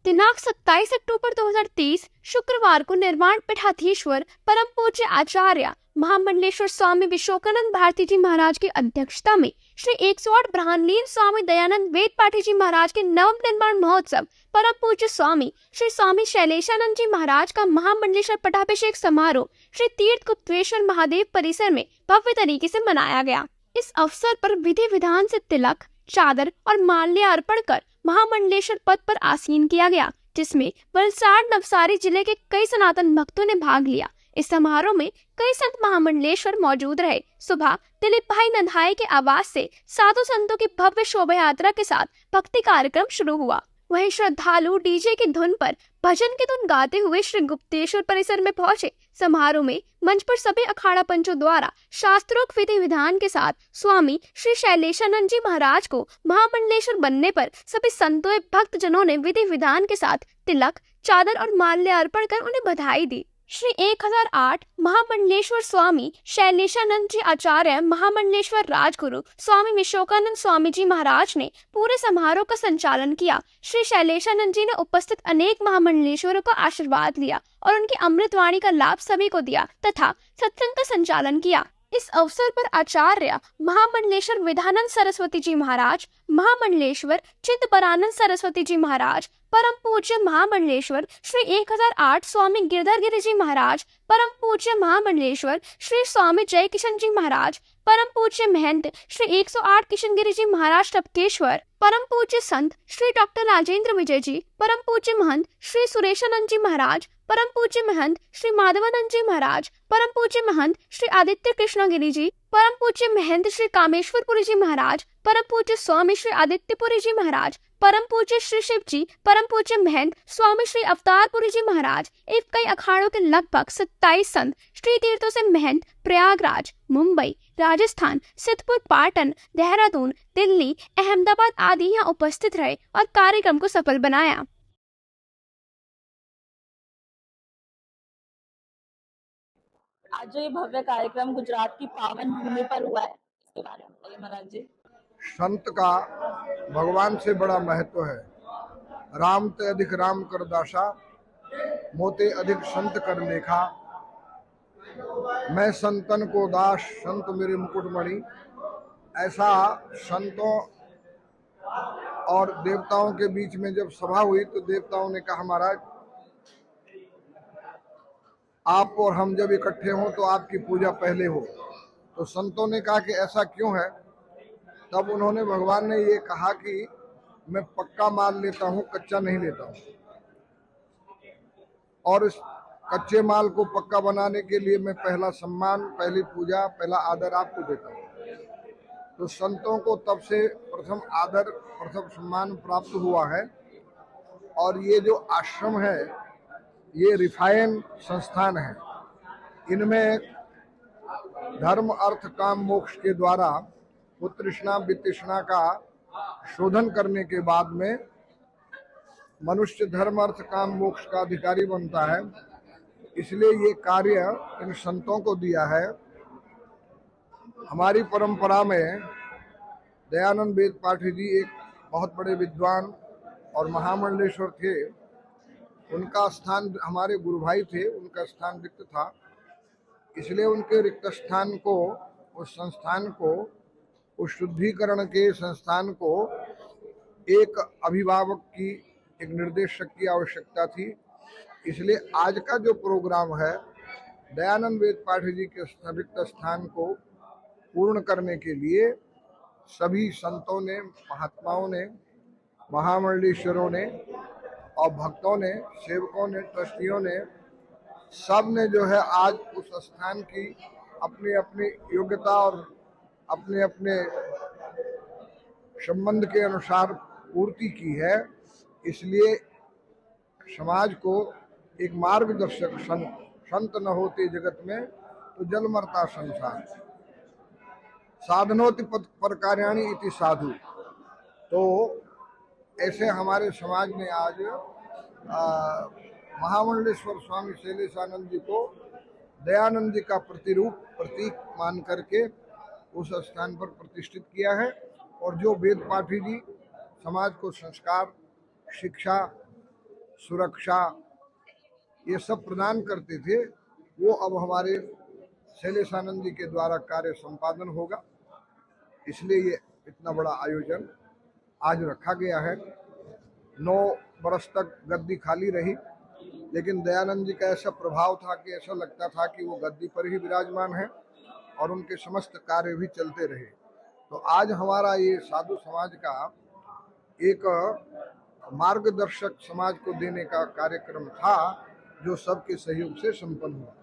दिनांक 27 अक्टूबर 2023 शुक्रवार को निर्माण पीठाधीश्वर परम पूज्य आचार्य महामंडलेश्वर स्वामी विश्वकानंद भारती जी महाराज की अध्यक्षता में श्री 108 ब्रह्मलीन स्वामी दयानंद वेद पाठी जी महाराज के नवम निर्माण महोत्सव परम पूज्य स्वामी शैलेशानंद जी महाराज का महामंडलेश्वर पटाभिषेक समारोह श्री तीर्थ गुप्तेश्वर महादेव परिसर में भव्य तरीके से मनाया गया। इस अवसर पर विधि विधान से तिलक, चादर और माल्य अर्पण कर महामंडलेश्वर पद पर आसीन किया गया, जिसमें वलसाड़ नवसारी जिले के कई सनातन भक्तों ने भाग लिया। इस समारोह में कई संत महामंडलेश्वर मौजूद रहे। सुबह दिलीप भाई नंधाई के आवास से साधु संतों की भव्य शोभा यात्रा के साथ भक्ति कार्यक्रम शुरू हुआ। वहीं श्रद्धालु डीजे की धुन पर भजन की धुन गाते हुए श्री गुप्तेश्वर परिसर में पहुंचे। समारोह में मंच पर सभी अखाड़ा पंचों द्वारा शास्त्रोक्त विधि विधान के साथ स्वामी श्री शैलेशानंद जी महाराज को महामंडलेश्वर बनने पर सभी संतों एवं भक्त जनों ने विधि विधान के साथ तिलक, चादर और माल्य अर्पण कर उन्हें बधाई दी। श्री 1008 महामंडलेश्वर स्वामी शैलेशानंद जी आचार्य महामंडलेश्वर राजगुरु स्वामी विश्वकानंद स्वामी जी महाराज ने पूरे समारोह का संचालन किया। श्री शैलेशानंद जी ने उपस्थित अनेक महामंडलेश्वरों का आशीर्वाद लिया और उनकी अमृतवाणी का लाभ सभी को दिया तथा सत्संग का संचालन किया। इस अवसर पर आचार्य महामंडलेश्वर विधानंद सरस्वती जी महाराज, महामंडलेश्वर चिंतबरानंद सरस्वती जी महाराज, परम पूज्य महामंडलेश्वर श्री 1008 स्वामी गिरधर गिरि जी महाराज, परम पूज्य महामंडलेश्वर श्री स्वामी जय किशन जी महाराज, परम पूज्य महंत श्री 108 किशन गिरि जी महाराज टपकेश्वर, परम पूज्य संत श्री डॉक्टर राजेंद्र विजय जी, परम पूज्य महंत श्री सुरेशानंद जी महाराज, परम पूज्य महंत श्री माधवानंद जी महाराज, परम पूज्य महंत श्री आदित्य कृष्णगिरी जी, परम पूज्य महंत श्री कामेश्वरपुरी जी महाराज, परम पूज्य स्वामी श्री आदित्यपुरी जी महाराज, परम पूज्य श्री शिव जी, परम पूज्य महंत स्वामी श्री अवतारपुरी जी महाराज एवं कई अखाड़ों के लगभग 27 संत श्री तीर्थों से महंत प्रयागराज, मुंबई, राजस्थान, सिद्धपुर, पाटन, देहरादून, दिल्ली, अहमदाबाद आदि यहाँ उपस्थित रहे और कार्यक्रम को सफल बनाया। आज जो ये भव्य कार्यक्रम गुजरात की पावन भूमि पर हुआ है, इसके बारे में बताइए महाराज जी। संत का भगवान से बड़ा महत्व है। राम ते अधिक राम कर दासा, मोते अधिक संत कर लेखा। मैं संतन को दास, संत मेरे मुकुटमणि। ऐसा संतों और देवताओं के बीच में जब सभा हुई तो देवताओं ने कहा, महाराज आप और हम जब इकट्ठे हों तो आपकी पूजा पहले हो। तो संतों ने कहा कि ऐसा क्यों है? तब उन्होंने, भगवान ने ये कहा कि मैं पक्का माल लेता हूँ, कच्चा नहीं लेता हूँ, और इस कच्चे माल को पक्का बनाने के लिए मैं पहला सम्मान, पहली पूजा, पहला आदर आपको देता हूँ। तो संतों को तब से प्रथम आदर, प्रथम सम्मान प्राप्त हुआ है। और ये जो आश्रम है ये रिफाइन संस्थान है। इनमें धर्म, अर्थ, काम, मोक्ष के द्वारा उत्तृष्णा वितृष्णा का शोधन करने के बाद में मनुष्य धर्म, अर्थ, काम, मोक्ष का अधिकारी बनता है। इसलिए ये कार्य इन संतों को दिया है। हमारी परंपरा में दयानंद वेद पाठी जी एक बहुत बड़े विद्वान और महामंडलेश्वर थे। उनका स्थान, हमारे गुरु भाई थे, उनका स्थान रिक्त था। इसलिए उनके रिक्त स्थान को, उस संस्थान को, उस शुद्धिकरण के संस्थान को एक अभिभावक की, एक निर्देशक की आवश्यकता थी। इसलिए आज का जो प्रोग्राम है दयानंद वेद पाठी जी के रिक्त स्थान को पूर्ण करने के लिए सभी संतों ने, महात्माओं ने, महामंडलेश्वरों ने और भक्तों ने, सेवकों ने, ट्रस्टियों ने, सब ने जो है आज उस स्थान की अपनी अपनी योग्यता और अपने अपने संबंध के अनुसार पूर्ति की है। इसलिए समाज को एक मार्गदर्शक संत न होते जगत में तो जल मरता संसार। साधनोति पर कार्याणि इति साधु। तो ऐसे हमारे समाज ने आज महामंडलेश्वर स्वामी शैलेशानंद जी को दयानंद जी का प्रतिरूप, प्रतीक मान करके उस स्थान पर प्रतिष्ठित किया है। और जो वेद पाठी जी समाज को संस्कार, शिक्षा सुरक्षा ये सब प्रदान करते थे, वो अब हमारे शैलेशानंद जी के द्वारा कार्य संपादन होगा। इसलिए ये इतना बड़ा आयोजन आज रखा गया है। 9 बरस तक गद्दी खाली रही, लेकिन दयानंद जी का ऐसा प्रभाव था कि ऐसा लगता था कि वो गद्दी पर ही विराजमान है और उनके समस्त कार्य भी चलते रहे। तो आज हमारा ये साधु समाज का एक मार्गदर्शक समाज को देने का कार्यक्रम था, जो सबके सहयोग से संपन्न हुआ।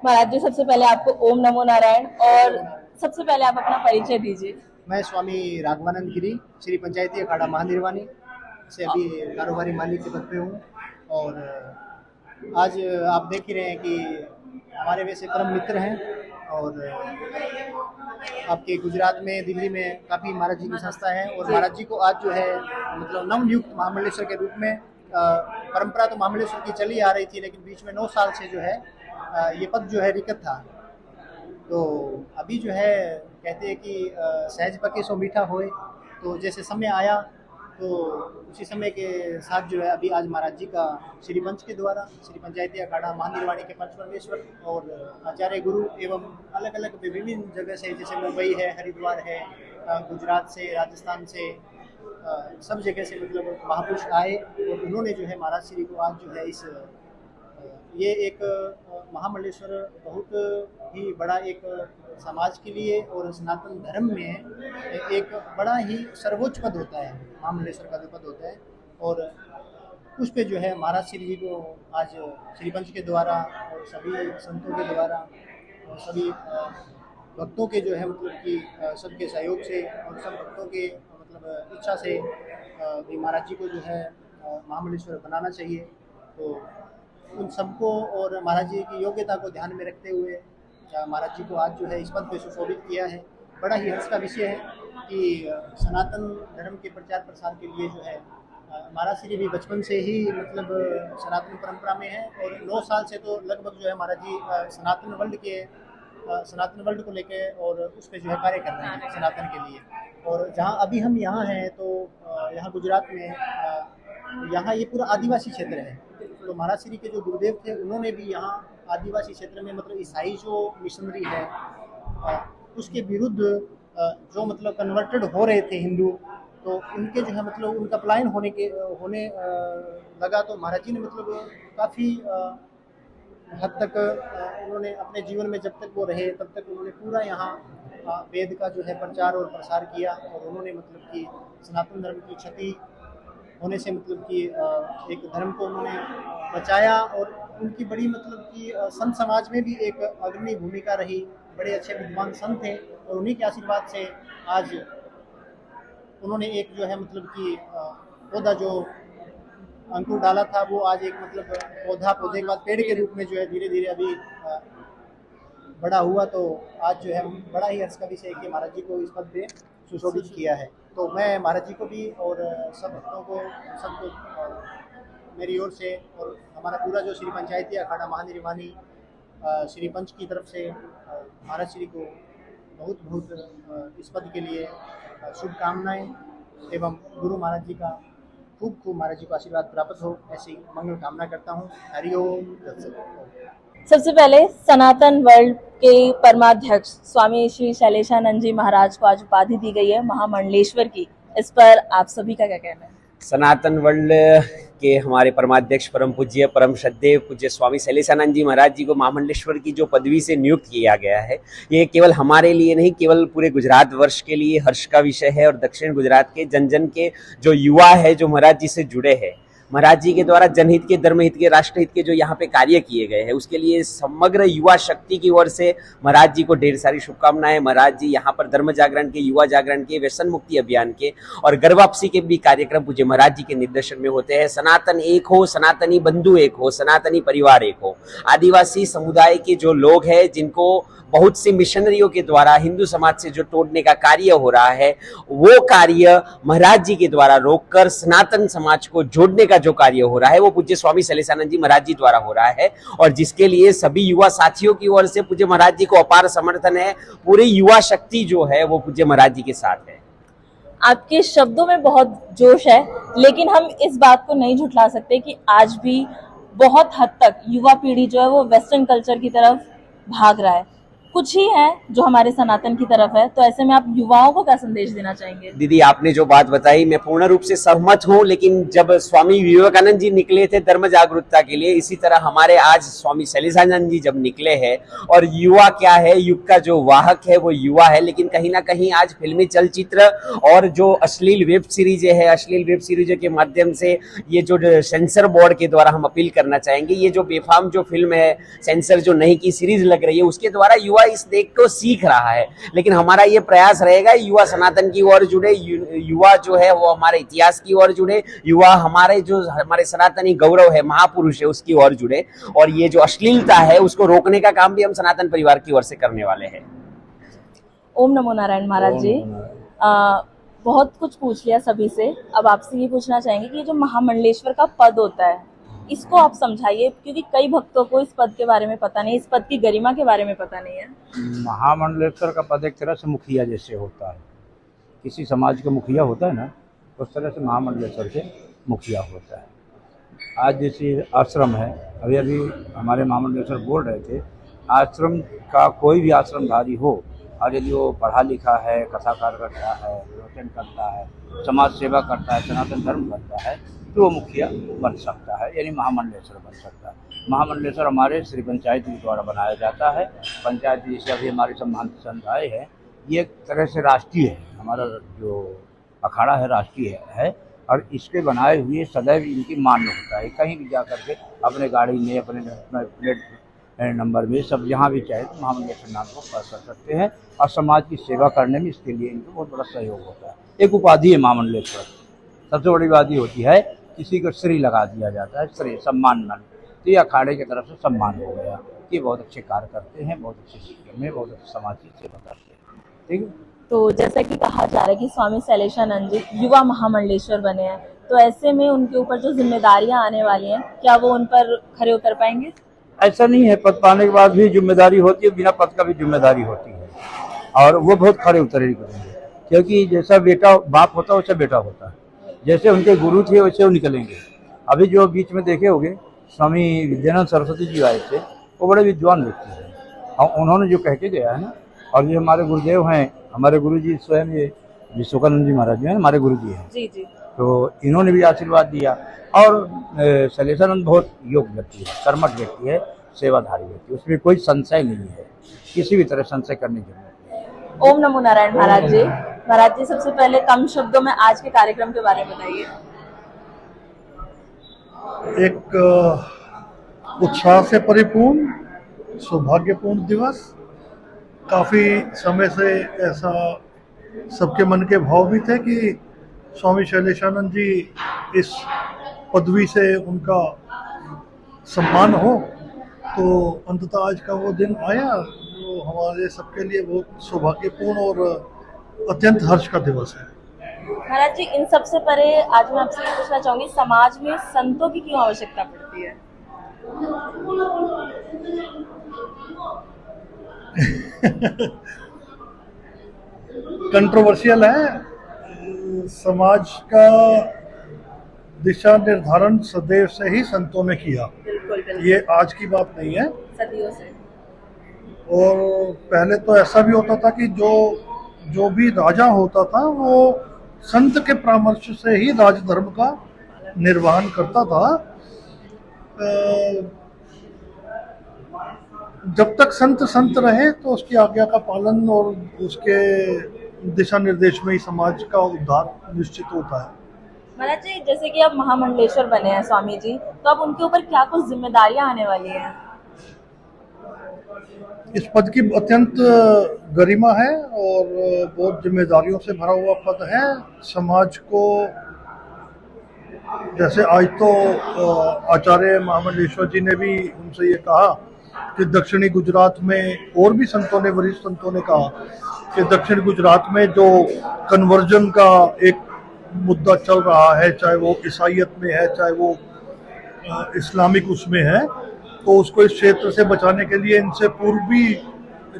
महाराज जी, सबसे पहले आपको ओम नमो नारायण, और सबसे पहले आप अपना परिचय दीजिए। मैं स्वामी राघवानंद गिरी, श्री पंचायती अखाड़ा महानिर्वाणी से अभी कारोबारी मालिक के पद पे हूँ। और आज आप देख ही रहे हैं कि हमारे वैसे परम मित्र हैं, और आपके गुजरात में, दिल्ली में काफ़ी महाराज जी की संस्था है। और महाराज जी को आज जो है मतलब नवनियुक्त महामंडलेश्वर के रूप में, परंपरा तो महामंडलेश्वर की चली आ रही थी, लेकिन बीच में 9 साल से जो है ये पद जो है रिक्त था। तो अभी जो है कहते हैं कि सहज पके सो मीठा होए, तो जैसे समय आया तो उसी समय के साथ जो है अभी आज महाराज जी का श्री पंच के द्वारा, श्री पंचायती अखाड़ा महानिर्वाणी के पंच परमेश्वर और आचार्य गुरु एवं अलग अलग विभिन्न जगह से, जैसे मुंबई है, हरिद्वार है, गुजरात से, राजस्थान से, सब जगह से मतलब महापुरुष आए और उन्होंने जो है महाराज श्री को आज जो है इस ये एक महामंडलेश्वर बहुत ही बड़ा एक समाज के लिए और सनातन धर्म में एक बड़ा ही सर्वोच्च पद होता है, महामंडलेश्वर का जो पद होता है। और उस पे जो है महाराज श्री जी को आज श्री पंच के द्वारा और सभी संतों के द्वारा और सभी भक्तों के जो है मतलब कि सबके सहयोग से और सब भक्तों के मतलब इच्छा से भी महाराज जी को जो है महामंडलेश्वर बनाना चाहिए। तो उन सबको और महाराज जी की योग्यता को ध्यान में रखते हुए महाराज जी को आज जो है इस पद पे सुशोभित किया है। बड़ा ही हर्ष का विषय है कि सनातन धर्म के प्रचार प्रसार के लिए जो है महाराज श्री भी बचपन से ही मतलब सनातन परंपरा में है, और 9 साल से तो लगभग जो है महाराज जी सनातन वर्ल्ड को लेके और उस पर जो है कार्य कर रहे हैं सनातन के लिए। और जहाँ अभी हम यहाँ हैं तो यहाँ गुजरात में यहाँ ये पूरा आदिवासी क्षेत्र है। तो महाराज श्री के जो गुरुदेव थे उन्होंने भी यहाँ आदिवासी क्षेत्र में मतलब ईसाई जो मिशनरी है उसके विरुद्ध जो मतलब कन्वर्टेड हो रहे थे हिंदू, तो उनके जो है मतलब उनका पलायन होने लगा। तो महाराज जी ने मतलब काफ़ी हद तक उन्होंने अपने जीवन में जब तक वो रहे तब तक उन्होंने पूरा यहाँ वेद का जो है प्रचार और प्रसार किया। और उन्होंने मतलब कि सनातन धर्म की क्षति होने से मतलब कि एक धर्म को उन्होंने बचाया, और उनकी बड़ी मतलब कि संत समाज में भी एक अग्रणी भूमिका रही। बड़े अच्छे विद्वान संत थे और उन्हीं के आशीर्वाद से आज उन्होंने एक जो है मतलब कि पौधा जो अंकुर डाला था वो आज एक मतलब पौधे के बाद पेड़ के रूप में जो है धीरे धीरे अभी बड़ा हुआ। तो आज जो है बड़ा ही हर्ष का विषय है कि महाराज जी को इस पद पे सुशोभित किया है। तो मैं महाराज जी को भी और सब भक्तों को सबको मेरी ओर से और हमारा पूरा जो श्री पंचायती अखाड़ा महानिर्वाणी श्री पंच की तरफ से महाराज श्री को बहुत बहुत इस पद के लिए शुभकामनाएं एवं गुरु महाराज जी का खूब महाराज जी को आशीर्वाद प्राप्त हो, ऐसी मंगल कामना करता हूँ। हरिओम। सबसे पहले सनातन वर्ल्ड के परमाध्यक्ष स्वामी श्री शैलेशानंद जी महाराज को आज उपाधि दी गई है महामंडलेश्वर की, इस पर आप सभी का क्या कहना है? सनातन वर्ल्ड के हमारे परमाध्यक्ष परम पूज्य परम श्रद्धेय पूज्य स्वामी शैलेशानंद जी महाराज जी को महामंडलेश्वर की जो पदवी से नियुक्त किया गया है, ये केवल हमारे लिए नहीं, केवल पूरे गुजरात वर्ष के लिए हर्ष का विषय है। और दक्षिण गुजरात के जन जन के जो युवा है जो महाराज जी से जुड़े हैं, महाराज जी के द्वारा जनहित के, धर्महित के, राष्ट्रहित के जो यहाँ पे कार्य किए गए हैं, उसके लिए समग्र युवा शक्ति की ओर से महाराज जी को ढेर सारी शुभकामनाएं। महाराज जी यहाँ पर धर्म जागरण के, युवा जागरण के, व्यसन मुक्ति अभियान के और घर वापसी के भी कार्यक्रम पूज्य महाराज जी के निर्देशन में होते हैं। सनातन एक हो, सनातनी बंधु एक हो, सनातनी परिवार एक हो। आदिवासी समुदाय के जो लोग हैं जिनको बहुत सी मिशनरियों के द्वारा हिंदू समाज से जो तोड़ने का कार्य हो रहा है, वो कार्य महाराज जी के द्वारा रोककर सनातन समाज को जोड़ने का जो कार्य हो रहा है वो पूज्य स्वामी शैलेशानंद जी महाराज जी द्वारा हो रहा है। और जिसके लिए सभी युवा साथियों की ओर से पूज्य महाराज जी को अपार समर्थन है। पूरी युवा शक्ति जो है वो पूज्य महाराज जी के साथ है। आपके शब्दों में बहुत जोश है, लेकिन हम इस बात को नहीं झुठला सकते कि आज भी बहुत हद तक युवा पीढ़ी जो है वो वेस्टर्न कल्चर की तरफ भाग रहा है। कुछ ही है जो हमारे सनातन की तरफ है, तो ऐसे में आप युवाओं को क्या संदेश देना चाहेंगे? दीदी, आपने जो बात बताई मैं पूर्ण रूप से सहमत हूँ, लेकिन जब स्वामी विवेकानंद जी निकले थे धर्म जागरूकता के लिए, इसी तरह हमारे आज स्वामी शैलेशानंद जी जब निकले हैं, और युवा क्या है, युग का जो वाहक है वो युवा है। लेकिन कहीं ना कहीं आज फिल्मी चलचित्र और जो अश्लील वेब सीरीजें है, अश्लील वेब सीरीजों के माध्यम से ये जो सेंसर बोर्ड के द्वारा हम अपील करना चाहेंगे, ये जो बेफाम जो फिल्म है, सेंसर जो नहीं की सीरीज लग रही है, उसके द्वारा युवा इस देख को सीख रहा है। लेकिन हमारा ये प्रयास रहेगा युवा सनातन की ओर जुड़े, युवा जो है वो हमारे इतिहास की ओर जुड़े, युवा हमारे जो हमारे सनातनी गौरव है, महापुरुष है, उसकी ओर जुड़े, और ये जो अश्लीलता है उसको रोकने का काम भी हम सनातन परिवार की ओर से करने वाले हैं। ओम नमो नारायण महाराज जी। बहुत कुछ पूछ लिया सभी से, अब आपसे ये पूछना चाहेंगे कि ये जो महामंडलेश्वर का पद होता है, इसको आप समझाइए, क्योंकि कई भक्तों को इस पद के बारे में पता नहीं, इस पद की गरिमा के बारे में पता नहीं है। महामंडलेश्वर का पद एक तरह से मुखिया जैसे होता है, किसी समाज का मुखिया होता है ना, उस तरह से महामंडलेश्वर के मुखिया होता है। आज जैसे आश्रम है, अभी अभी हमारे महामंडलेश्वर बोल रहे थे, आश्रम का कोई भी आश्रमधारी हो, और यदि वो पढ़ा लिखा है, कथाकार करता है, प्रवचन करता है, समाज सेवा करता है, सनातन धर्म करता है, तो वो मुखिया बन सकता है, यानी महामंडलेश्वर बन सकता है। महामंडलेश्वर हमारे श्री पंचायत के द्वारा बनाया जाता है। पंचायत जैसे अभी हमारे सम्मानित संत आए हैं, ये एक तरह से राष्ट्रीय है, हमारा जो अखाड़ा है राष्ट्रीय है, और इसके बनाए हुए सदैव इनकी मान्य होता है। कहीं भी जा करके अपने गाड़ी में, अपने प्लेट नंबर में, सब जहाँ भी चाहे तो महामंडलेश्वर नाम को कर सकते हैं, और समाज की सेवा करने में इसके लिए इनको बहुत बड़ा सहयोग होता है। एक उपाधि है महामंडलेश्वर, सबसे बड़ी उपाधि होती है, किसी को श्री लगा दिया जाता है, श्री सम्मान मन, तो ये अखाड़े की तरफ से सम्मान हो गया। ये बहुत अच्छे कार्य करते हैं, बहुत अच्छे शिक्षण में, बहुत अच्छे समाज की सेवा करते हैं। ठीक है, तो जैसा कि कहा जा रहा है कि स्वामी शैलेशानंद जी युवा महामंडलेश्वर बने हैं, तो ऐसे में उनके ऊपर जो जिम्मेदारियां आने वाली हैं, क्या वो उन पर खरे उतर पाएंगे? ऐसा नहीं है, पद पाने के बाद भी जिम्मेदारी होती है, बिना पद का भी जिम्मेदारी होती है, और वो बहुत खरे उतरे करेंगे, क्योंकि जैसा बेटा बाप होता है वैसा बेटा होता है, जैसे उनके गुरु थे वैसे वो निकलेंगे। अभी जो बीच में देखे होंगे स्वामी विद्यानंद सरस्वती जी आए थे, वो बड़े विद्वान व्यक्ति हैं, और उन्होंने जो कह के गया है ना, और ये हमारे गुरुदेव हैं, हमारे गुरु जी स्वयं ये विश्वकानंद जी महाराज जी हैं, हमारे गुरु जी हैं जी जी, तो इन्होंने भी आशीर्वाद दिया। और शैलेशानंद बहुत योग्य व्यक्ति है, कर्मठ व्यक्ति है, सेवाधारी व्यक्ति, उसमें कोई संशय नहीं है, किसी भी तरह संशय करने की जरूरत नहीं। ओम नमो नारायण महाराज जी। महाराज जी, सबसे पहले कम शब्दों में आज के कार्यक्रम के बारे में बताइए। एक उत्साह से परिपूर्ण सौभाग्यपूर्ण दिवस, काफ़ी समय से ऐसा सबके मन के भाव भी थे कि स्वामी शैलेशानंद जी इस पदवी से उनका सम्मान हो, तो अंततः आज का वो दिन आया, जो हमारे सबके लिए बहुत सौभाग्यपूर्ण और अत्यंत हर्ष का दिवस है। महाराज जी, इन सबसे परे आज मैं आपसे ये पूछना चाहूंगी, समाज में संतों की क्यों आवश्यकता पड़ती है? कंट्रोवर्शियल है। समाज का दिशा निर्धारण सदैव से ही संतों ने किया, बिल्कुल बिल्कुल, ये आज की बात नहीं है। सदियों से। और पहले तो ऐसा भी होता था कि जो भी राजा होता था वो संत के परामर्श से ही राजधर्म का निर्वहन करता था। जब तक संत रहे तो उसकी आज्ञा का पालन और उसके दिशा निर्देश में ही समाज का उद्धार निश्चित होता है। महाराज जी, जैसे कि अब महामंडलेश्वर बने हैं स्वामी जी, तो अब उनके ऊपर क्या कुछ जिम्मेदारियां आने वाली हैं? इस पद की अत्यंत गरिमा है और बहुत जिम्मेदारियों से भरा हुआ पद है। समाज को, जैसे आज तो आचार्य महामंडलेश्वर जी ने भी उनसे ये कहा कि दक्षिणी गुजरात में, और भी संतों ने, वरिष्ठ संतों ने कहा कि दक्षिण गुजरात में जो कन्वर्जन का एक मुद्दा चल रहा है, चाहे वो ईसाइयत में है, चाहे वो इस्लामिक उसमें है, तो उसको इस क्षेत्र से बचाने के लिए इनसे पूर्व भी,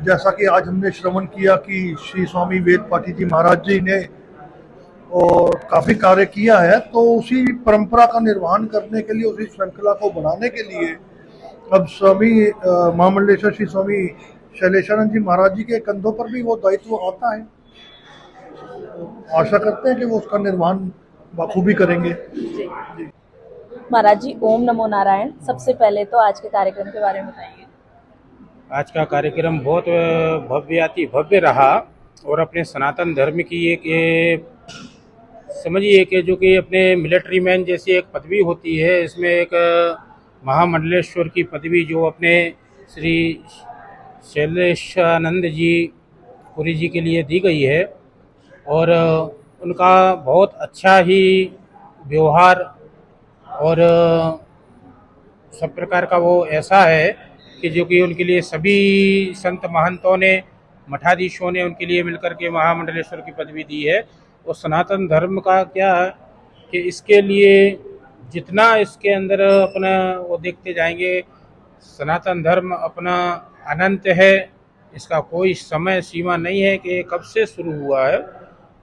जैसा कि आज हमने श्रवण किया कि श्री स्वामी वेद पाठी जी महाराज जी ने और काफ़ी कार्य किया है। तो उसी परंपरा का निर्वहन करने के लिए, उसी श्रृंखला को बढ़ाने के लिए अब स्वामी महामंडलेश्वर श्री स्वामी शैलेशानंद जी महाराज जी के कंधों पर भी वो दायित्व आता है। आशा करते हैं कि वो उसका निर्वहन बखूबी करेंगे। महाराज जी, ओम नमो नारायण। सबसे पहले तो आज के कार्यक्रम के बारे में बताइए। आज का कार्यक्रम बहुत भव्य भव्य रहा और अपने सनातन धर्म की एक समझिए कि जो कि अपने मिलिट्री मैन जैसी एक पदवी होती है, इसमें एक महामंडलेश्वर की पदवी जो अपने श्री शैलेशानंद जी पुरी जी के लिए दी गई है और उनका बहुत अच्छा ही व्यवहार और सब प्रकार का वो ऐसा है कि जो कि उनके लिए सभी संत महंतों ने, मठाधीशों ने उनके लिए मिलकर के महामंडलेश्वर की पदवी दी है। और सनातन धर्म का क्या है कि इसके लिए जितना इसके अंदर अपना वो देखते जाएंगे, सनातन धर्म अपना अनंत है, इसका कोई समय सीमा नहीं है कि कब से शुरू हुआ है।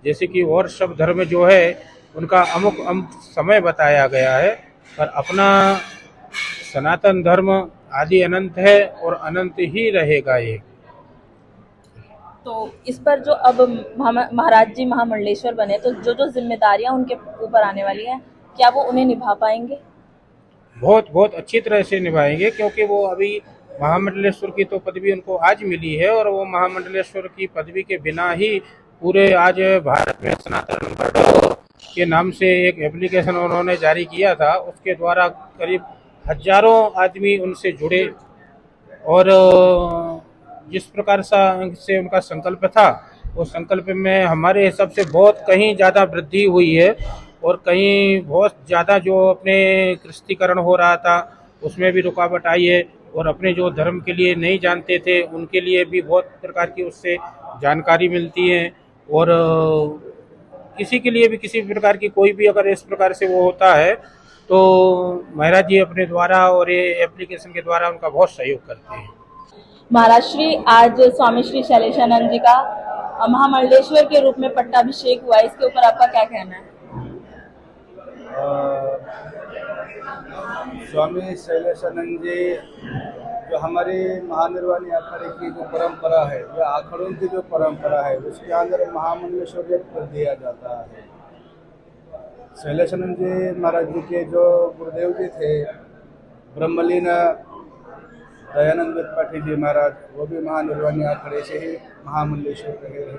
जैसे कि और सब धर्म जो है उनका अमुक समय बताया गया है, पर अपना सनातन धर्म आदि अनंत है और अनंत ही रहेगा ये। तो इस पर जो अब महाराज जी महामंडलेश्वर बने, तो जो जिम्मेदारियां उनके ऊपर आने वाली हैं, क्या वो उन्हें निभा पाएंगे? बहुत अच्छी तरह से निभाएंगे, क्योंकि वो अभी महामंडलेश्वर की तो पदवी उनको आज मिली है और वो महामंडलेश्वर की पदवी के बिना ही पूरे आज भारत में सनातन नंबर के नाम से एक एप्लीकेशन उन्होंने जारी किया था, उसके द्वारा करीब हजारों आदमी उनसे जुड़े और जिस प्रकार से उनका संकल्प था, उस संकल्प में हमारे हिसाब से बहुत कहीं ज़्यादा वृद्धि हुई है और कहीं बहुत ज़्यादा जो अपने क्रिस्तीकरण हो रहा था उसमें भी रुकावट आई है और अपने जो धर्म के लिए नहीं जानते थे उनके लिए भी बहुत प्रकार की उससे जानकारी मिलती है। और किसी के लिए भी किसी प्रकार की कोई भी अगर इस प्रकार से वो होता है तो महाराज जी अपने द्वारा और ये एप्लीकेशन के द्वारा उनका बहुत सहयोग करते हैं। महाराज श्री, आज स्वामी श्री शैलेशानंद जी का महामंडलेश्वर के रूप में पट्टाभिषेक हुआ है, इसके ऊपर आपका क्या कहना है? स्वामी शैलेशानंद जी जो हमारी महानिर्वाणी अखाड़े की जो परंपरा है या अखाड़ों की जो परंपरा है उसके अंदर महामंडलेश्वर कर दिया जाता है। शैलेशानंद जी महाराज जी के जो गुरुदेव जी थे ब्रह्मलीन दयानंद त्रिपाठी जी महाराज, वो भी महानिर्वाणी अखाड़े से ही महामंडलेश्वर रहे हैं।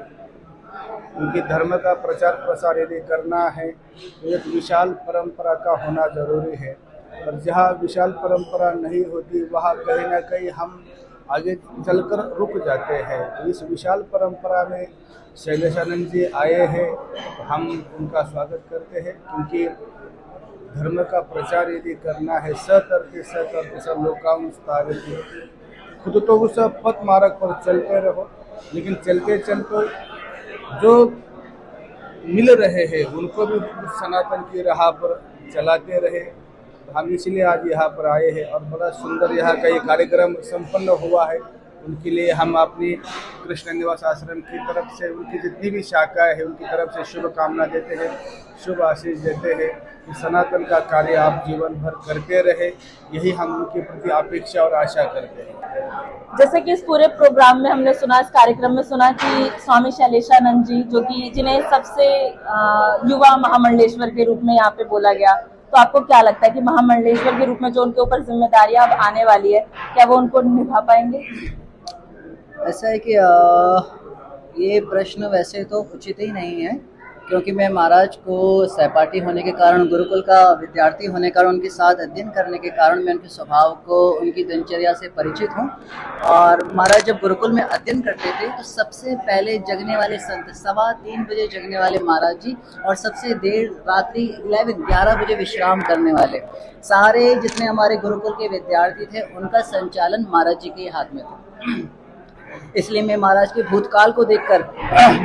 उनकी धर्म का प्रचार प्रसार यदि करना है तो एक विशाल परंपरा का होना जरूरी है, और जहाँ विशाल परंपरा नहीं होती वहाँ कहीं ना कहीं हम आगे चलकर रुक जाते हैं। तो इस विशाल परंपरा में शैलेशानंद जी आए हैं, तो हम उनका स्वागत करते हैं, क्योंकि धर्म का प्रचार यदि करना है सतर्क लोकांश तारति, खुद तो उस पथ मार्ग पर चलते रहो, लेकिन चलते चलते जो मिल रहे हैं उनको भी सनातन की राह पर चलाते रहे। हम इसलिए आज यहाँ पर आए हैं और बड़ा सुंदर यहाँ का ये कार्यक्रम संपन्न हुआ है। उनके लिए हम अपनी कृष्ण निवास आश्रम की तरफ से, उनकी जितनी भी शाखाएं हैं उनकी तरफ से शुभकामना देते हैं, शुभ आशीष देते हैं कि सनातन का कार्य आप जीवन भर करते रहे, यही हम उनके प्रति अपेक्षा और आशा करते हैं। जैसे कि इस पूरे प्रोग्राम में हमने सुना, इस कार्यक्रम में सुना कि स्वामी शैलेशानंद जी जो कि जिन्हें सबसे युवा महामंडलेश्वर के रूप में यहाँ पे बोला गया, तो आपको क्या लगता है कि महामंडलेश्वर के रूप में जो उनके ऊपर जिम्मेदारियां अब आने वाली है, क्या वो उनको निभा पाएंगे? ऐसा है कि ये प्रश्न वैसे तो उचित ही नहीं है, क्योंकि मैं महाराज को सहपाठी होने के कारण, गुरुकुल का विद्यार्थी होने के कारण, उनके साथ अध्ययन करने के कारण मैं उनके स्वभाव को, उनकी दिनचर्या से परिचित हूँ। और महाराज जब गुरुकुल में अध्ययन करते थे तो सबसे पहले जगने वाले संत 3:15 बजे जगने वाले महाराज जी, और सबसे देर रात्रि 11 बजे विश्राम करने वाले, सारे जितने हमारे गुरुकुल के विद्यार्थी थे उनका संचालन महाराज जी के हाथ में था। इसलिए मैं महाराज के भूतकाल को देखकर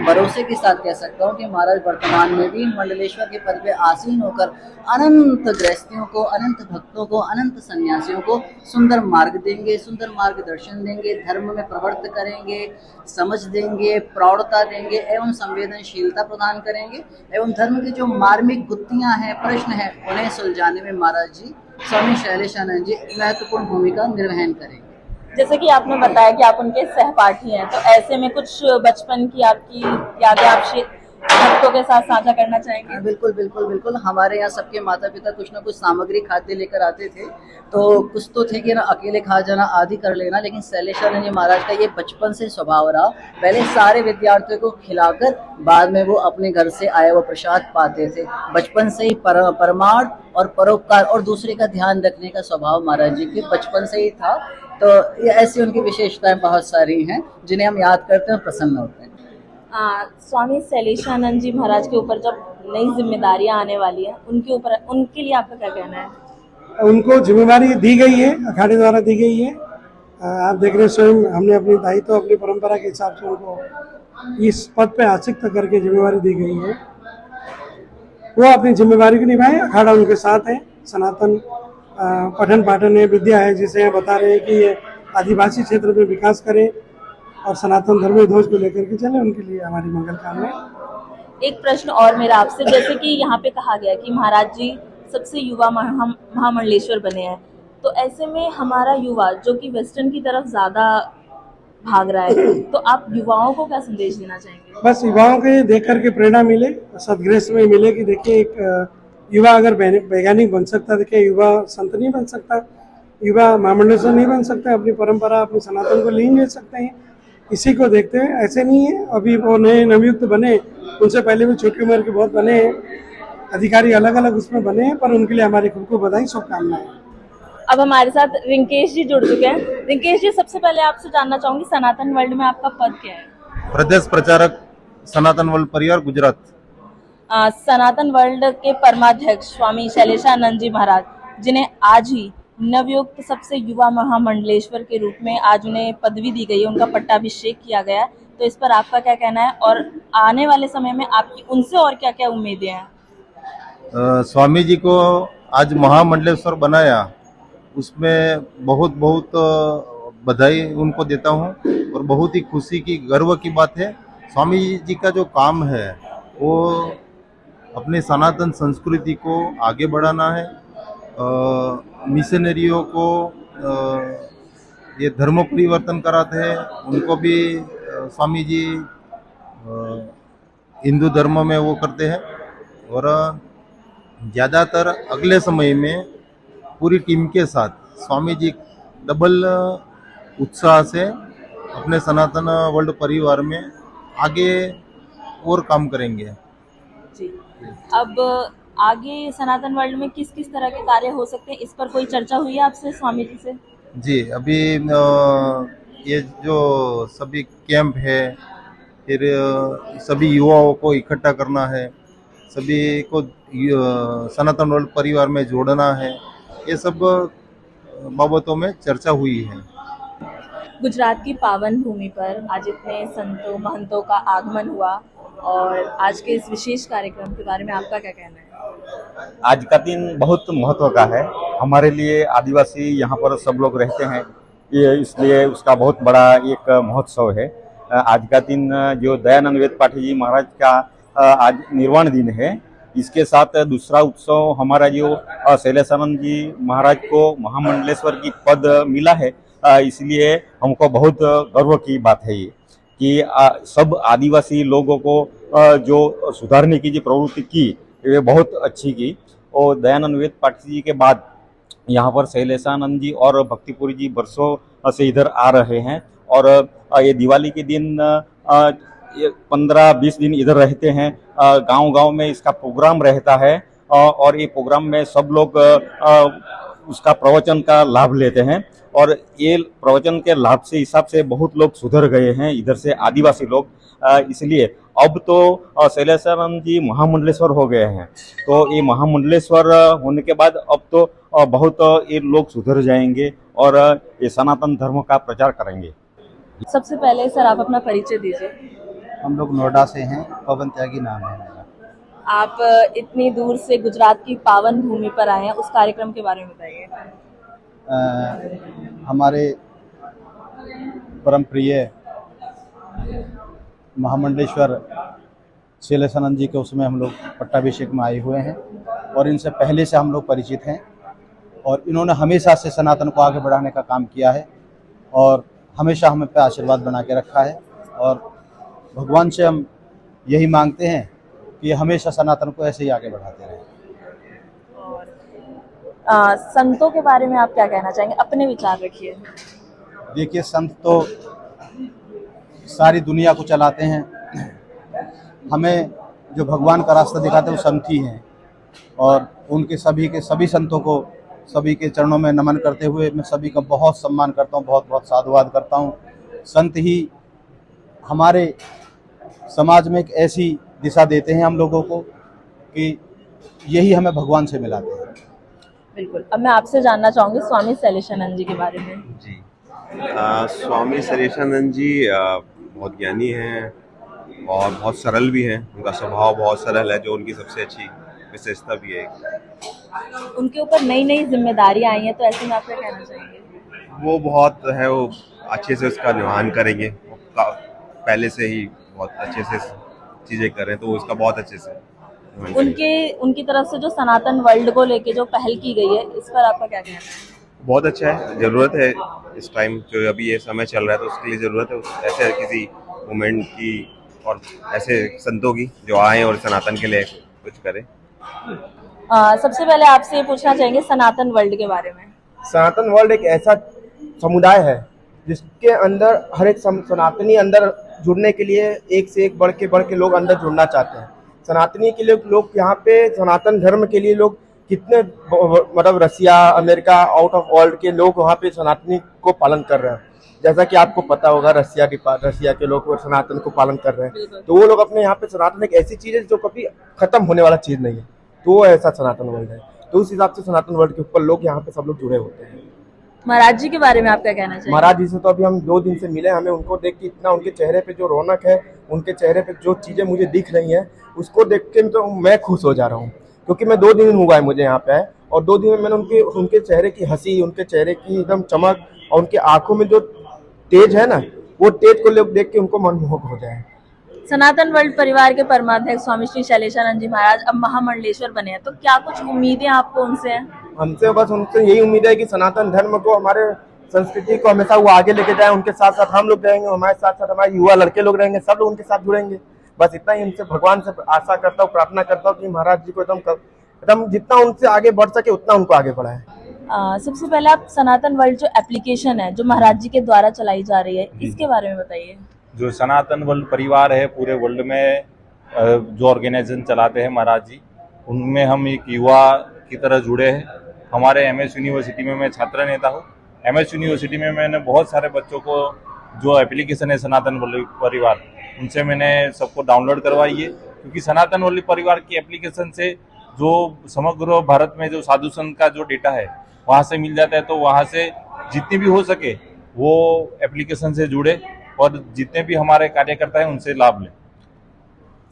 भरोसे के साथ कह सकता हूँ कि महाराज वर्तमान में भी मंडलेश्वर के पद पे आसीन होकर अनंत गृहस्थियों को, अनंत भक्तों को, अनंत सन्यासियों को सुंदर मार्ग देंगे, सुंदर मार्गदर्शन देंगे, धर्म में प्रवृत्त करेंगे, समझ देंगे, प्रौढ़ता देंगे एवं संवेदनशीलता प्रदान करेंगे एवं धर्म की जो मार्मिक गुत्थियां हैं, प्रश्न हैं, उन्हें सुलझाने में महाराज जी स्वामी शैलेशानंद जी महत्वपूर्ण भूमिका निर्वहन करेंगे। जैसे कि आपने बताया कि आप उनके सहपाठी हैं, तो ऐसे में कुछ बचपन की आपकी यादें आप भक्तों के साथ साझा करना चाहेंगे? बिल्कुल बिल्कुल बिल्कुल। हमारे यहाँ सबके माता पिता कुछ ना कुछ सामग्री खाद्य लेकर आते थे, तो कुछ तो थे कि ना अकेले खा जाना, आदि कर लेना, लेकिन शैलेशानंद जी महाराज का ये बचपन से स्वभाव रहा। पहले सारे विद्यार्थियों को खिलाकर बाद में वो अपने घर से आया वो प्रसाद पाते थे। बचपन से ही परमार्थ और परोपकार और दूसरे का ध्यान रखने का स्वभाव महाराज जी के बचपन से ही था। तो ये ऐसी उनकी विशेषताएं बहुत सारी हैं जिन्हें हम याद करते हैं, प्रसन्न होते हैं। स्वामी शैलेशानंद जी महाराज के ऊपर जब नई जिम्मेदारियां आने वाली हैं, उनके लिए आपका क्या कहना है? उनको जिम्मेदारी दी गई है, अखाड़े द्वारा दी गई है। आप देख रहे हैं, स्वयं हमने अपनी दायित्व, अपनी परंपरा के हिसाब से उनको इस पद पे आसिक्त करके जिम्मेदारी दी गई है। वो अपनी जिम्मेदारी को निभाएं, अखाड़ा उनके साथ है। सनातन पठन पाठन है, विद्या है, जिसे हम बता रहे हैं कि ये आदिवासी क्षेत्र में विकास करें और सनातन धर्म ध्वज को लेकर के चले, उनके लिए हमारी मंगल कामना। एक प्रश्न और मेरा आपसे, जैसे कि यहाँ पे कहा गया कि महाराज जी सबसे युवा महामंडलेश्वर बने हैं, तो ऐसे में हमारा युवा जो कि वेस्टर्न की तरफ ज्यादा भाग रहा है, तो आप युवाओं को क्या संदेश देना चाहेंगे? बस युवाओं के देख करके प्रेरणा मिले, सदगृह में मिले कि देखिए एक युवा अगर वैज्ञानिक बन सकता, देखिए युवा संत नहीं बन सकता, युवा महामंडलेश्वर नहीं बन सकता, अपनी परंपरा, अपनी सनातन को लीन ले सकते हैं। इसी को देखते हैं, ऐसे नहीं है अभी वो नए नवयुक्त बने, उनसे पहले भी छोटी उम्र के बहुत बने हैं अधिकारी, अलग अलग उसमें बने हैं, पर उनके लिए हमारी खुद को बधाई, शुभकामनाएं। अब हमारे साथ रिंकेश जी जुड़ चुके हैं। रिंकेश जी, सबसे पहले आपसे जानना चाहूंगी, सनातन वर्ल्ड में आपका पद क्या है? प्रदेश प्रचारक, सनातन वर्ल्ड परिवार, गुजरात। सनातन वर्ल्ड के परमाध्यक्ष स्वामी शैलेशानंद जी महाराज, जिन्हें आज ही नवयुक्त सबसे युवा महामंडलेश्वर के रूप में आज उन्हें पदवी दी गई है, उनका पट्टाभिषेक किया गया है, तो इस पर आपका क्या कहना है और आने वाले समय में आपकी उनसे और क्या क्या उम्मीदें हैं? स्वामी जी को आज महामंडलेश्वर बनाया, उसमें बहुत बहुत बधाई उनको देता हूँ और बहुत ही खुशी की, गर्व की बात है। स्वामी जी का जो काम है वो अपने सनातन संस्कृति को आगे बढ़ाना है, मिशनरियों को ये धर्म परिवर्तन कराते हैं, उनको भी स्वामी जी हिंदू धर्म में वो करते हैं। और ज़्यादातर अगले समय में पूरी टीम के साथ स्वामी जी डबल उत्साह से अपने सनातन वर्ल्ड परिवार में आगे और काम करेंगे। जी, अब आगे सनातन वर्ल्ड में किस किस तरह के कार्य हो सकते हैं, इस पर कोई चर्चा हुई है आपसे स्वामी जी से? जी, अभी ये जो सभी कैंप है, फिर सभी युवाओं को इकट्ठा करना है, सभी को सनातन वर्ल्ड परिवार में जोड़ना है, ये सब बाबतों में चर्चा हुई है। गुजरात की पावन भूमि पर आज इतने संतों महंतों का आगमन हुआ और आज के इस विशेष कार्यक्रम के बारे में आपका क्या कहना है? आज का दिन बहुत महत्व का है हमारे लिए। आदिवासी यहाँ पर सब लोग रहते हैं, ये इसलिए उसका बहुत बड़ा एक महोत्सव है। आज का दिन जो दयानंद वेद पाठी जी महाराज का आज निर्वाण दिन है, इसके साथ दूसरा उत्सव हमारा जो शैलेशानंद जी महाराज को महामंडलेश्वर की पद मिला है, इसलिए हमको बहुत गर्व की बात है ये कि सब आदिवासी लोगों को जो सुधारने की जो प्रवृत्ति की, वे बहुत अच्छी की। और दयानंद वेद पाठी जी के बाद यहाँ पर शैलेशानंद जी और भक्तिपुरी जी वर्षों से इधर आ रहे हैं और ये दिवाली के दिन 15-20 दिन इधर रहते हैं। गांव-गांव में इसका प्रोग्राम रहता है और ये प्रोग्राम में सब लोग उसका प्रवचन का लाभ लेते हैं और ये प्रवचन के लाभ से हिसाब से बहुत लोग सुधर गए हैं इधर से आदिवासी लोग। इसलिए अब तो शैलेशानंद जी महामंडलेश्वर हो गए हैं, तो ये महामंडलेश्वर होने के बाद अब तो बहुत ये लोग सुधर जाएंगे और ये सनातन धर्म का प्रचार करेंगे। सबसे पहले सर आप अपना परिचय दीजिए। हम लोग नोएडा से हैं, पवन त्यागी नाम है मेरा। आप इतनी दूर से गुजरात की पावन भूमि पर आए हैं, उस कार्यक्रम के बारे में बताइए। हमारे परम प्रिय महामंडलेश्वर शैलेशानंद जी के उसमें हम लोग पट्टाभिषेक में आए हुए हैं और इनसे पहले से हम लोग परिचित हैं और इन्होंने हमेशा से सनातन को आगे बढ़ाने का काम किया है और हमेशा हमें पे आशीर्वाद बना के रखा है और भगवान से हम यही मांगते हैं कि हमेशा सनातन को ऐसे ही आगे बढ़ाते रहें। संतों के बारे में आप क्या कहना चाहेंगे, अपने विचार रखिए। देखिए, संत तो सारी दुनिया को चलाते हैं, हमें जो भगवान का रास्ता दिखाते हैं वो संत ही हैं और उनके सभी संतों को सभी के चरणों में नमन करते हुए मैं सभी का बहुत सम्मान करता हूँ, बहुत बहुत साधुवाद करता हूँ। संत ही हमारे समाज में एक ऐसी दिशा देते हैं हम लोगों को कि यही हमें भगवान से मिलाते हैं। बिल्कुल। अब मैं आपसे जानना चाहूँगी स्वामी शैलेशानंद जी के बारे में। जी, स्वामी शैलेशानंद जी बहुत ज्ञानी हैं और बहुत सरल भी हैं। उनका स्वभाव बहुत सरल है, जो उनकी सबसे अच्छी विशेषता भी है। उनके ऊपर नई नई जिम्मेदारियां आई हैं, तो ऐसे में आप क्या कहना चाहेंगे? वो बहुत है, वो अच्छे से उसका निर्वहन करेंगे। पहले से ही बहुत अच्छे से चीजें कर रहे हैं, तो उसका बहुत अच्छे से उनकी तरफ से जो सनातन वर्ल्ड को लेके जो पहल की गई है, इस पर आपका क्या कहना है? बहुत अच्छा है। जरूरत है इस टाइम, जो अभी ये समय चल रहा है, तो उसके लिए जरूरत है ऐसे किसी मूवमेंट की और ऐसे संतों की जो आए और सनातन के लिए कुछ करें। सबसे पहले आपसे ये पूछना चाहेंगे सनातन वर्ल्ड के बारे में। सनातन वर्ल्ड एक ऐसा समुदाय है जिसके अंदर हर एक सनातनी अंदर जुड़ने के लिए एक से एक बढ़ के लोग अंदर जुड़ना चाहते हैं। सनातनी के लिए लोग यहाँ पे सनातन धर्म के लिए लोग कितने मतलब रसिया, अमेरिका, आउट ऑफ वर्ल्ड के लोग वहाँ पे सनातनी को पालन कर रहे हैं। जैसा कि आपको पता होगा, रसिया के लोग सनातन को पालन कर रहे हैं, तो वो लोग अपने यहाँ पे सनातन एक ऐसी चीज है जो कभी खत्म होने वाला चीज नहीं है, तो वो ऐसा सनातन वर्ल्ड है। तो उस हिसाब से सनातन वर्ल्ड के ऊपर लोग यहाँ पे सब लोग जुड़े होते हैं। महाराज जी के बारे में आप क्या कहना चाहिए? महाराज जी से तो अभी हम 2 दिन से मिले, हमें उनको देख के इतना उनके चेहरे पे जो रौनक है, उनके चेहरे पे जो चीजें मुझे दिख रही हैं, उसको देख के तो मैं खुश हो जा रहा हूँ, क्योंकि मैं 2 दिन हुआ है मुझे यहाँ पे आए और 2 दिन में मैंने उनके चेहरे की हंसी, उनके चेहरे की एकदम चमक और उनके आंखों में जो तेज है ना, वो तेज को लोग देख के उनको मनमोहक हो जाए। सनातन वर्ल्ड परिवार के परमाध्यक्ष स्वामी श्री शैलेशानंद जी महाराज अब महामंडलेश्वर बने हैं, तो क्या कुछ उम्मीदें आपको उनसे हैं? हमसे बस उनसे यही उम्मीद है कि सनातन धर्म को, हमारे संस्कृति को हमेशा वो आगे लेके जाए। उनके साथ साथ हम लोग रहेंगे, हमारे साथ साथ हमारे युवा लड़के लोग रहेंगे, सब लोग उनके साथ जुड़ेंगे। बस इतना ही उनसे भगवान से आशा करता हूँ, प्रार्थना करता हूँ कि महाराज जी को एकदम जितना उनसे आगे बढ़ सके उतना उनको आगे बढ़ाए। सबसे पहले आप सनातन वर्ल्ड जो एप्लीकेशन है, जो महाराज जी के द्वारा चलाई जा रही है, इसके बारे में बताइए। जो सनातन वर्ल्ड परिवार है, पूरे वर्ल्ड में जो ऑर्गेनाइजेशन चलाते हैं महाराज जी, उनमें हम एक युवा की तरह जुड़े हैं। हमारे MS यूनिवर्सिटी में मैं छात्र नेता हूँ। MS यूनिवर्सिटी में मैंने बहुत सारे बच्चों को जो एप्लीकेशन है सनातन वर्ल्ड परिवार, उनसे मैंने सबको डाउनलोड करवाई है, क्योंकि सनातन वर्ल्ड परिवार की एप्लीकेशन से जो समग्र भारत में जो साधु संत का जो डेटा है वहाँ से मिल जाता है, तो वहाँ से जितनी भी हो सके वो एप्लीकेशन से जुड़े और जितने भी हमारे कार्यकर्ता हैं उनसे लाभ लें।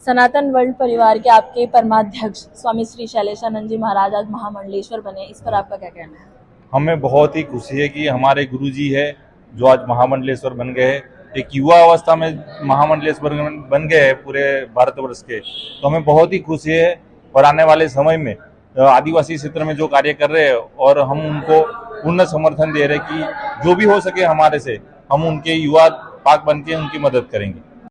सनातन वर्ल्ड परिवार के आपके परमाध्यक्ष स्वामी श्री शैलेशानंद जी महाराज आज महामंडलेश्वर बने, इस पर आपका क्या कहना है? हमें बहुत ही खुशी है कि हमारे गुरुजी है जो आज महामंडलेश्वर बन गए हैं। एक युवा अवस्था में महामंडलेश्वर बन गए हैं पूरे भारतवर्ष के, तो हमें बहुत ही खुशी है। और आने वाले समय में आदिवासी क्षेत्र में जो कार्य कर रहे हैं और हम उनको पूर्ण समर्थन दे रहे हैं कि जो भी हो सके हमारे से हम उनके युवा पाक बन के उनकी मदद करेंगे।